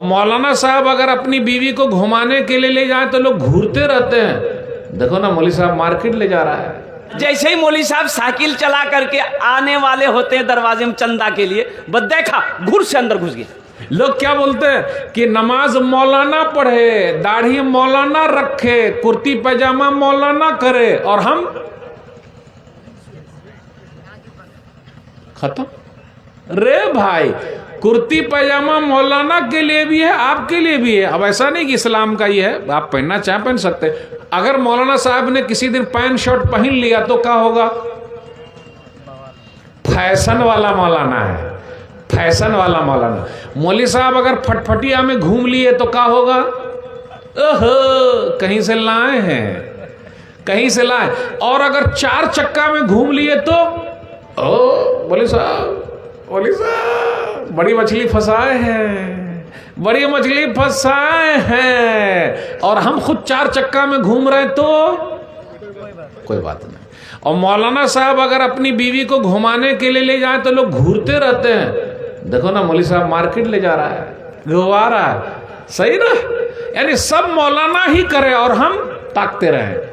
मौलाना साहब अगर अपनी बीवी को घुमाने के लिए ले जाए तो लोग घूरते रहते हैं। देखो ना मौलवी साहब मार्केट ले जा रहा है। जैसे ही मौलवी साहब साइकिल चला करके आने वाले होते हैं दरवाजे में चंदा के लिए, बस देखा घुर से अंदर घुस गया। लोग क्या बोलते हैं कि नमाज मौलाना पढ़े, दाढ़ी मौलाना रखे, कुर्ती पैजामा मौलाना करे, और हम खत्म। रे भाई, कुर्ती पैजामा मौलाना के लिए भी है, आपके लिए भी है। अब ऐसा नहीं कि इस्लाम का ही है, आप पहनना चाहे पहन सकते। अगर मौलाना साहब ने किसी दिन पैंट शर्ट पहन लिया तो क्या होगा? फैशन वाला मौलाना है, फैशन वाला मौलाना। मौलवी साहब अगर फटफटिया में घूम लिए तो क्या होगा? ओहो, कहीं से लाए हैं, कहीं से लाए। और अगर 4 चक्का में घूम लिए तो ओ मौलवी साहब, मौलवी साहब बड़ी मछली फंसाए हैं, बड़ी मछली फंसाए हैं। और हम खुद 4 चक्का में घूम रहे तो कोई बात नहीं। और मौलाना साहब अगर अपनी बीवी को घुमाने के लिए ले जाए तो लोग घूरते रहते हैं। देखो ना मौलवी साहब मार्केट ले जा रहा है, घुमा रहा है, सही ना? यानी सब मौलाना ही करे और हम ताकते रहे।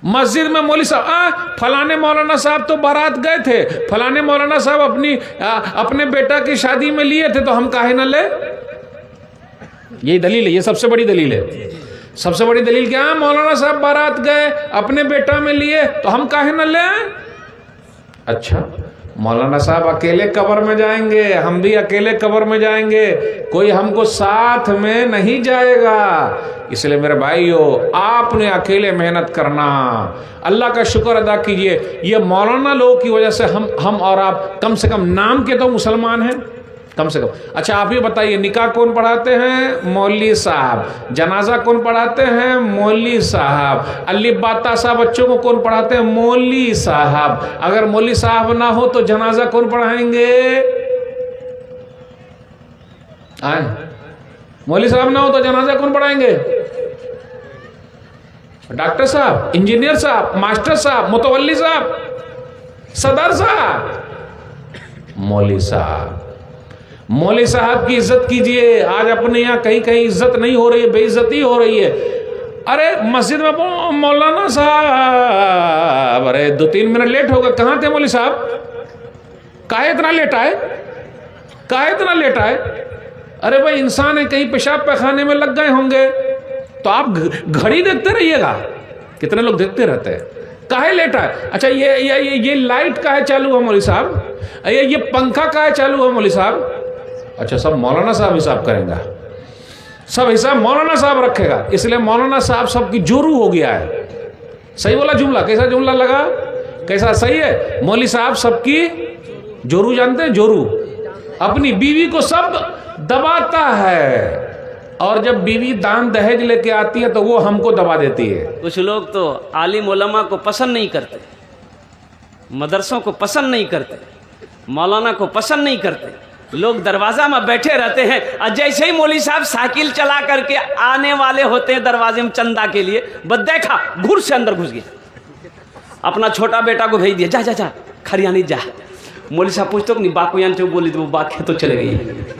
मस्जिद में मौलवी साहब फलाने मौलाना साहब तो बारात गए थे, फलाने मौलाना साहब अपने बेटा की शादी में लिए थे, तो हम काहे न ले? यही दलील है, ये सबसे बड़ी दलील है। सबसे बड़ी दलील क्या है? मौलाना साहब बारात गए, अपने बेटा में लिए, तो हम काहे न ले? अच्छा, मौलाना साहब अकेले कब्र में जाएंगे, हम भी अकेले कब्र में जाएंगे, कोई हमको साथ में नहीं जाएगा। इसलिए मेरे भाइयों, आपने अकेले मेहनत करना, अल्लाह का शुक्र अदा कीजिए। ये मौलाना लोगों की वजह से हम और आप कम से कम नाम के तो मुसलमान हैं, कम से कम। अच्छा आप ये बताइए, निकाह कौन पढ़ाते हैं? मौलवी साहब। जनाजा कौन पढ़ाते हैं? मौलवी साहब। अलिफ बाता साहब बच्चों को कौन पढ़ाते हैं? मौलवी साहब। अगर मौलवी साहब ना हो तो जनाजा कौन पढ़ाएंगे? मौलवी साहब ना हो तो जनाजा कौन पढ़ाएंगे? डॉक्टर साहब, इंजीनियर साहब, मास्टर साहब, मुतवल्ली साहब, सदर साहब। मौलवी साहब, मौलवी साहब की इज्जत कीजिए। आज अपने यहाँ कहीं कहीं इज्जत नहीं हो रही है, बेइज्जती हो रही है। अरे मस्जिद में मौलाना साहब, अरे 2-3 मिनट लेट हो गए, कहाँ थे मौलवी साहब? काहे इतना लेट आए? काहे इतना लेट आए? अरे भाई इंसान है, कहीं पेशाब पैखाने में लग गए होंगे, तो आप घड़ी देखते रहिएगा। कितने लोग देखते रहते हैं, काहे लेट आए? अच्छा ये लाइट काहे चालू है मौलवी साहब? ये पंखा काहे चालू है मौलवी साहब? अच्छा सब मौलाना साहब हिसाब करेंगे, सब हिसाब मौलाना साहब रखेगा। इसलिए मौलाना साहब सबकी जोरू हो गया है। सही बोला जुमला? कैसा जुमला लगा? कैसा? सही है। मौलवी साहब सबकी जोरू जानते हैं? जोरू अपनी बीवी को सब दबाता है, और जब बीवी दान दहेज लेके आती है तो वो हमको दबा देती है। कुछ लोग तो आलिम उलमा को पसंद नहीं करते, मदरसों को पसंद नहीं करते, मौलाना को पसंद नहीं करते। लोग दरवाजा में बैठे रहते हैं, और जैसे ही मौलवी साहब साइकिल चला करके आने वाले होते हैं दरवाजे में चंदा के लिए, बस देखा घुर से अंदर घुस गया। अपना छोटा बेटा को भेज दिया, जा जा जा खरियानी जा। मौलवी साहब पूछते नहीं बाको यान चो बोली, तो बात तो चले गई।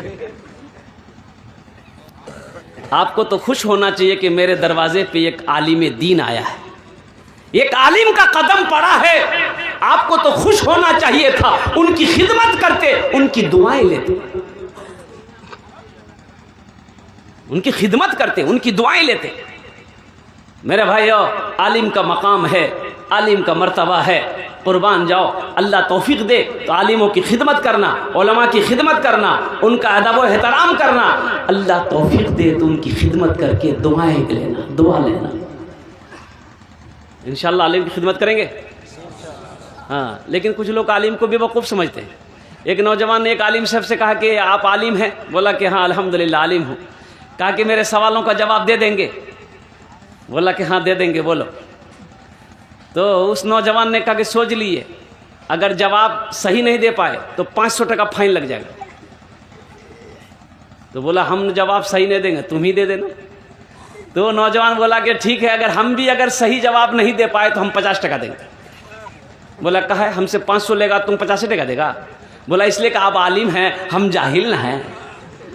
आपको तो खुश होना चाहिए कि मेरे दरवाजे पे एक आलिम दीन आया है, एक आलिम का कदम पड़ा है। आपको तो खुश होना चाहिए था, उनकी खिदमत करते, उनकी दुआएं लेते, उनकी खिदमत करते, उनकी दुआएं लेते। मेरे भाइयों, आलिम का मकाम है, आलिम का मर्तबा है, कुर्बान जाओ। अल्लाह तौफीक दे तो आलिमों की खिदमत करना, उलमा की खिदमत करना, उनका अदब व एहतराम करना। अल्लाह तौफीक दे तो उनकी खिदमत करके दुआएं लेना, दुआ लेना। इंशाअल्लाह आलिम की खिदमत करेंगे। हाँ, लेकिन कुछ लोग आलिम को बेवकूफ़ समझते हैं। एक नौजवान ने एक आलिम साहब से कहा कि आप आलिम हैं? बोला कि हाँ अल्हम्दुलिल्लाह आलिम हूँ। कहा कि मेरे सवालों का जवाब दे देंगे? बोला कि हाँ दे देंगे, बोलो। तो उस नौजवान ने कहा कि सोच लिए, अगर जवाब सही नहीं दे पाए तो 500 टका फाइन लग जाएगा। तो बोला हम जवाब सही नहीं देंगे, तुम ही दे देना। तो नौजवान बोला कि ठीक है, अगर हम भी अगर सही जवाब नहीं दे पाए तो हम 50 टका देंगे। बोला कहा है हमसे 500 लेगा, तुम 50 टका देगा? बोला इसलिए कि आप आलिम हैं, हम जाहिल ना हैं,